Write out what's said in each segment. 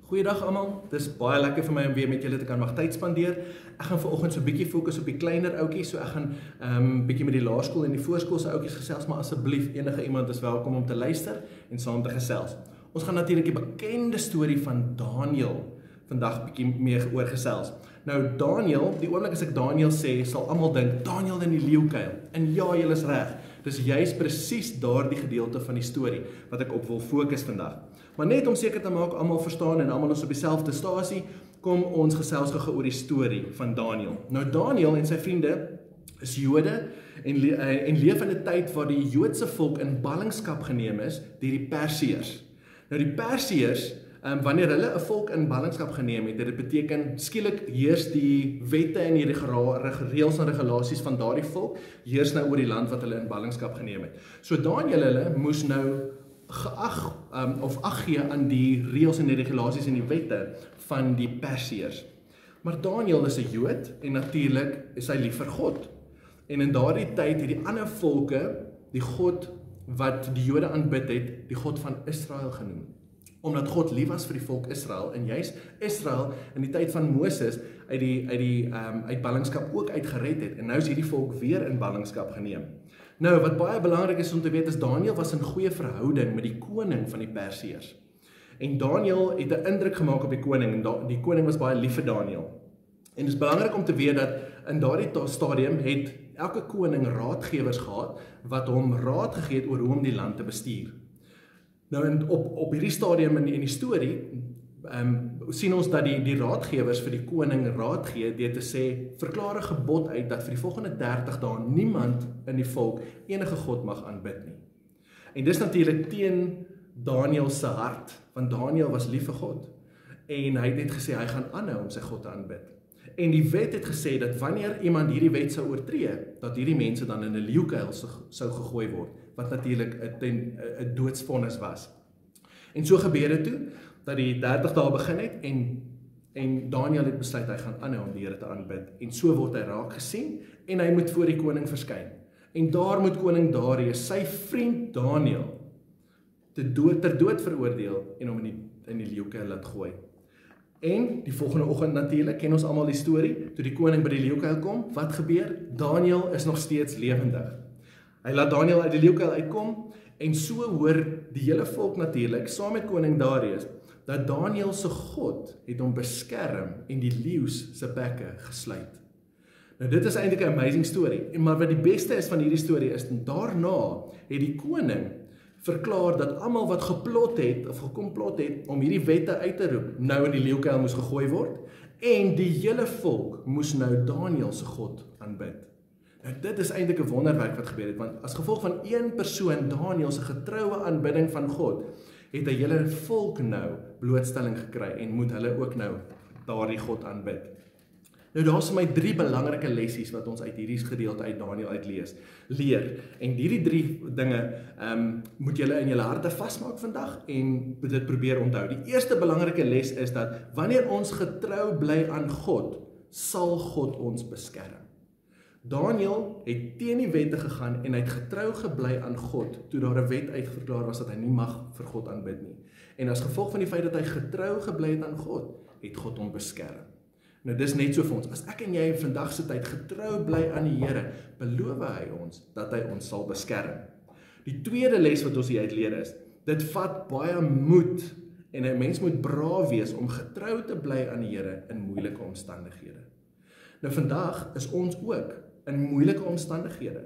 Goeiedag almal, dit is baie lekker vir my om weer met julle te kan mag tyd spandeer. Ek gaan vanoggend so 'n bietjie fokus op die kleiner ouetjies, so ek gaan bietjie met die laerskool en die voorskoolse ouetjies gesels, maar asseblief enige iemand is welkom om te luister en saam te gesels. Ons gaan natuurlik die bekende storie van Daniël vandag bietjie meer oor gesels. Nou Daniël, die oomblik as ek Daniël sê, sal almal dink Daniël in die leeukuil. En ja, julle is reg. Dis juist presies daardie gedeelte van die storie wat ek op wil fokus vandag. Maar net om seker te maak almal verstaan en almal is op dieselfde stasie, kom ons gesels gou oor die storie van Daniël. Nou Daniël en sy vriende is Jode en leef in 'n tyd waar die Joodse volk in ballingskap geneem is deur die Persiërs. Nou die Persiërs, wanneer hulle 'n volk in ballingskap geneem het, dit beteken skielik heers die wette en die reëls en regulasies van daardie volk heers nou oor die land wat hulle in ballingskap geneem het. So Daniël hulle moes nou ag gee aan die reëls en die regulasies en die wette van die Persiërs. Maar Daniël is 'n Jood en natuurlik is hy lief vir God. En in daardie tyd het die ander volke die God wat die Jode aanbid het, die God van Israel genoem. Omdat God lief was vir die volk Israel en juist Israel in die tyd van Moses uit ballingskap ook uitgered het en nou is hierdie volk weer in ballingskap geneem. Nou wat baie belangrik is om te weet is Daniël was in goeie verhouding met die koning van die Persiërs. En Daniël het 'n indruk gemaak op die koning en die koning was baie lief vir Daniël. En dit is belangrik om te weet dat in daardie stadium het elke koning raadgewers gehad wat hom raad gegee het oor hoe om die land te bestuur. Nou op hierdie stadium in die storie sien ons dat die raadgewers vir die koning raad gee deur te sê, verklaar 'n gebod uit dat vir die volgende 30 dae niemand in die volk enige God mag aanbid nie. En dis natuurlik teen Daniël se hart, want Daniël was lief vir God en hy het net gesê hy gaan aanhou om sy God te aanbid. En die wet het gesê dat wanneer iemand hierdie wet sou oortree, dat hierdie mense dan in 'n leeukuil sou gegooi word, wat natuurlik 'n doodsvonnis was. En so gebeur dit toe dat die 30 dae begin het en Daniël het besluit hy gaan aanhou om die Here te aanbid en so word hy raak gesien en hy moet voor die koning verskyn. En daar moet koning Darius sy vriend Daniël ter dood veroordeel en hom in die leeukuil laat gooi. En die volgende oggend natuurlik ken ons almal die storie, toe die koning by die leeukuil kom, wat gebeur? Daniël is nog steeds lewendig. Hy laat Daniël uit die leeukuil uitkom en so hoor die hele volk natuurlik saam met koning Darius dat Daniël se God het hom beskerm en die leeu's se bekke gesluit. Nou dit is eintlik 'n amazing storie, maar wat die beste is van hierdie storie is daarna het die koning verklaar dat almal wat geplot het of gekomplot het om hierdie wette uit te roep, nou in die leeukuil moes gegooi word en die hele volk moes nou Daniël se God aanbid. Nou dit is eintlik 'n wonderwerk wat gebeur het, want as gevolg van een persoon, Daniël se getroue aanbidding van God, het 'n hele volk nou blootstelling gekry en moet hulle ook nou daardie God aanbid. Nou daar's vir my 3 belangrike lessies wat ons uit hierdie gedeelte uit Daniël leer. En hierdie 3 dinge moet julle in julle harte vasmaak vandag en dit probeer onthou. Die eerste belangrike les is dat wanneer ons getrou bly aan God, sal God ons beskerm. Daniël het teen die wette gegaan en hy het getrou gebly aan God toe daar 'n wet uitverklaar was dat hy nie mag vir God aanbid nie. En as gevolg van die feit dat hy getrou gebly het aan God, het God hom beskerm. Nou dis net so vir ons, as ek en jy vandag se tyd getrou bly aan die Here, beloof hy ons dat hy ons sal beskerm. Die tweede les wat ons hier uit leer is, dit vat baie moed en 'n mens moet braaf wees om getrou te bly aan die Here in moeilike omstandighede. Nou vandag is ons ook in moeilike omstandighede.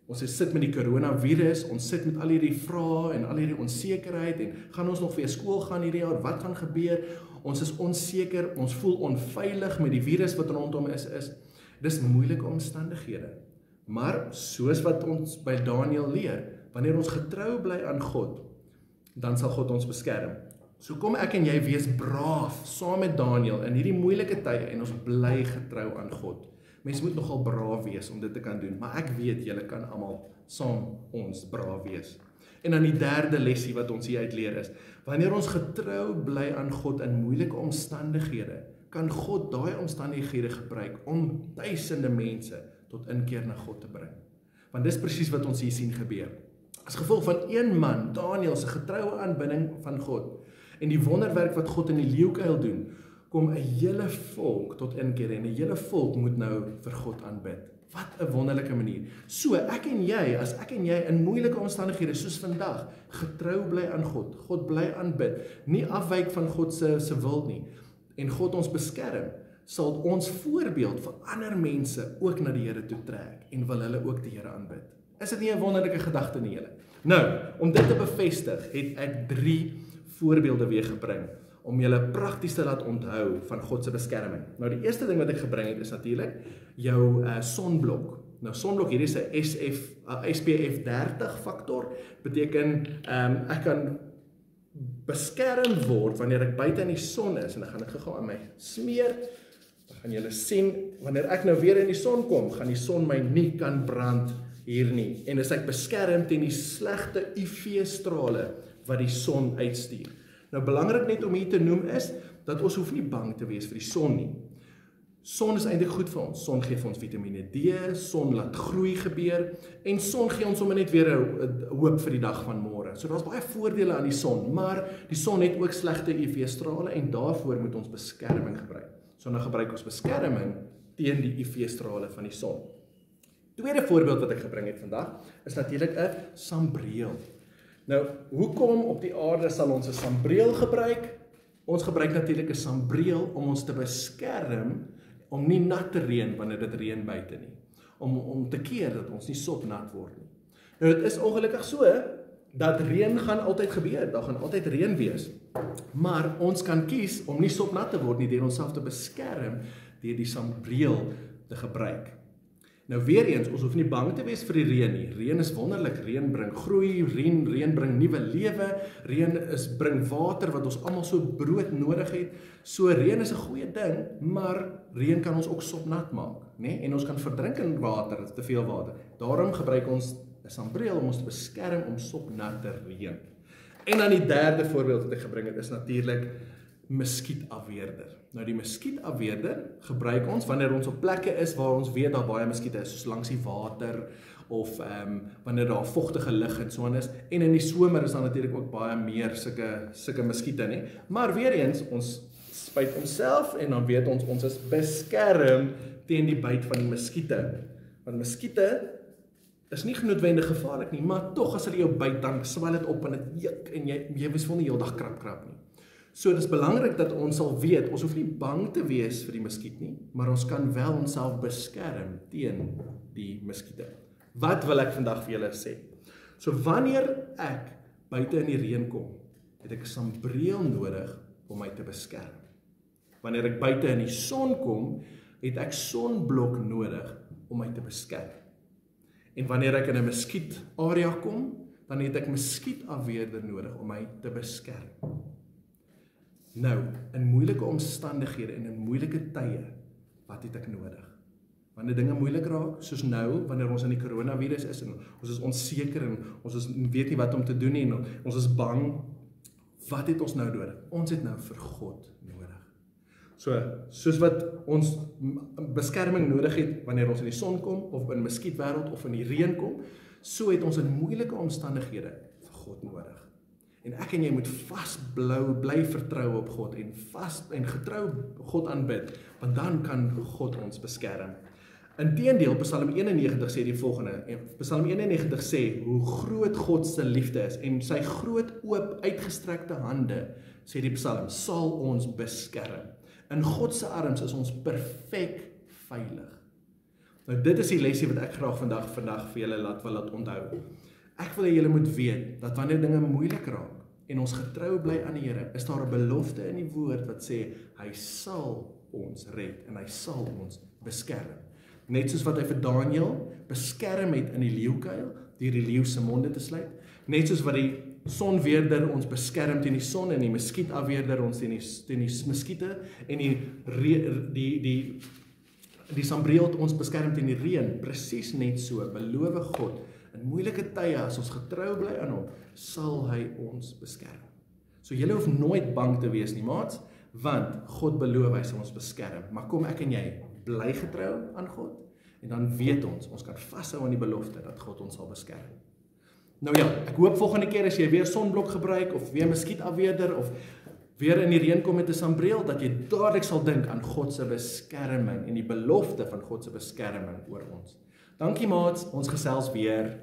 Ons sit met die coronavirus, ons sit met al hierdie vrae en al hierdie onsekerheid en gaan ons nog weer skool gaan hierdie jaar, wat gaan gebeur? Ons is onseker, ons voel onveilig met die virus wat rondom is. Dis moeilike omstandighede. Maar soos wat ons by Daniël leer, wanneer ons getrou bly aan God, dan sal God ons beskerm. So kom ek en jy wees braaf saam met Daniël in hierdie moeilike tye en ons bly getrou aan God. Mens moet nogal braaf wees om dit te kan doen, maar ek weet julle kan almal saam ons braaf wees. En dan die derde lesie wat ons hier uit leer is, wanneer ons getrou bly aan God in moeilike omstandighede, kan God daai omstandighede gebruik om duisende mense tot inkeer na God te bring. Want dis presies wat ons hier sien gebeur. As gevolg van een man, Daniël se getroue aanbidding van God, En die wonderwerk wat God in die leeukuil doen, kom 'n hele volk tot inkeer en 'n hele volk moet nou vir God aanbid. Wat 'n wonderlike manier. So, as ek en jy in moeilike omstandighede soos vandag, getrou bly aan God, God bly aanbid, nie afwyk van God se wil nie, en God ons beskerm, sal ons voorbeeld vir ander mense ook na die Here toe trek, en wil hulle ook die Here aanbid. Is dit nie 'n wonderlike gedagte nie, julle? Nou, om dit te bevestig, het ek 3 voorbeelde weer gebring, om julle prakties te laat onthou van God se beskerming. Nou die eerste ding wat ek gebring het is natuurlik jou sonblok. Nou sonblok, hierdie is 'n SPF 30 faktor, beteken ek kan beskerm word wanneer ek buite in die son is, en dan gaan ek gou aan my smeer, dan gaan julle sien, wanneer ek nou weer in die son kom, gaan die son my nie kan brand hier nie, en is ek beskerm teen die slegte UV-strale wat die son uitstuur. Nou belangrik net om hier te noem is, dat ons hoef nie bang te wees vir die son nie. Son is eintlik goed vir ons. Son gee vir ons vitamine D, son laat groei gebeur, en son gee ons sommer net weer 'n hoop vir die dag van môre. So daar's baie voordele aan die son, maar die son het ook slegte UV-strale, en daarvoor moet ons beskerming gebruik. So nou gebruik ons beskerming teen die UV-strale van die son. Tweede voorbeeld wat ek gebring het vandag, is natuurlik 'n sambreel. Nou, hoekom op die aarde sal ons 'n sambreel gebruik? Ons gebruik natuurlik 'n sambreel om ons te beskerm, om nie nat te reën wanneer dit reën buite nie. Om te keer dat ons nie sopnat word nie. Nou, dit is ongelukkig so, dat reën gaan altyd gebeur, daar gaan altyd reën wees. Maar ons kan kies om nie sopnat te word nie, deur onsself te beskerm, deur die sambreel te gebruik. Nou weer eens, ons hoef nie bang te wees vir die reën nie. Reën is wonderlik, reën bring groei, reën bring nuwe lewe, reën bring water wat ons almal so brood nodig het. So reën is 'n goeie ding, maar reën kan ons ook sopnat maak, né? En ons kan verdrink in water, te veel water. Daarom gebruik ons 'n sambreel om ons te beskerm om sopnat te reën. En dan die derde voorbeeld wat ek gebring het is natuurlik muskietafweerder. Nou die muskietafweerder gebruik ons wanneer ons op plekke is waar ons weet daar baie muskiete is, soos langs die water of wanneer daar vogtige lug en so is. En in die somer is daar natuurlik ook baie meer sulke muskiete, nie? Maar weer eens, ons spuit onsself en dan weet ons is beskerm teen die byt van die muskiete. Want muskiete is nie noodwendig gevaarlik nie, maar tog as hulle jou byt, dan swel dit op en dit juk en jy wil nie heeldag krap nie. So dit is belangrik dat ons sal weet, ons hoef nie bang te wees vir die muskiet nie, maar ons kan wel onsself beskerm teen die muskiete. Wat wil ek vandag vir julle sê? So wanneer ek buite in die reën kom, het ek 'n sambreel nodig om my te beskerm. Wanneer ek buite in die son kom, het ek sonblok nodig om my te beskerm. En wanneer ek in 'n muskietarea kom, dan het ek muskietafweerder nodig om my te beskerm. Nou, in moeilike omstandighede en in moeilike tye, wat het ek nodig? Wanneer dinge moeilik raak, soos nou, wanneer ons in die coronavirus is en ons is onseker en ons weet nie wat om te doen nie en ons is bang, wat het ons nou nodig? Ons het nou vir God nodig. So, soos wat ons beskerming nodig het wanneer ons in die son kom, of in 'n muskietwêreld of in die reën kom, so het ons in moeilike omstandighede vir God nodig. En ek en jy moet bly vertrou op God en getrou God aanbid, want dan kan God ons beskerm. Inteendeel, Psalm 91 sê die volgende, Psalm 91 sê hoe groot God se liefde is, en sy groot oop uitgestrekte hande, sê die Psalm, sal ons beskerm. In God se arms is ons perfek veilig. Nou dit is die lesie wat ek graag vandag vir julle wil laat onthou. Ek wil hê julle moet weet, dat wanneer dinge moeilik raak, en ons getrou bly aan die Here, is daar 'n belofte in die woord wat sê, hy sal ons red, en hy sal ons beskerm. Net soos wat hy vir Daniël beskerm het in die leeukuil, deur die leeu se monde te sluit, net soos wat die sonweerder ons beskerm teen die son, en die muskietafweerder ons teen die muskiete, en die sambreel ons beskerm teen die reën, presies net so, beloof God, in moeilike tye, as ons getrou bly aan hom, sal hy ons beskerm. So julle hoef nooit bang te wees nie, maats, want God beloof hy sal ons beskerm. Maar kom ek en jy, bly getrou aan God, en dan weet ons kan vashou aan die belofte, dat God ons sal beskerm. Nou ja, ek hoop volgende keer as jy weer sonblok gebruik, of weer muskietafweerder, of weer in die reën kom met 'n sambreel, dat jy dadelik sal dink aan God se beskerming en die belofte van God se beskerming oor ons. Dankie maats, ons gesels weer.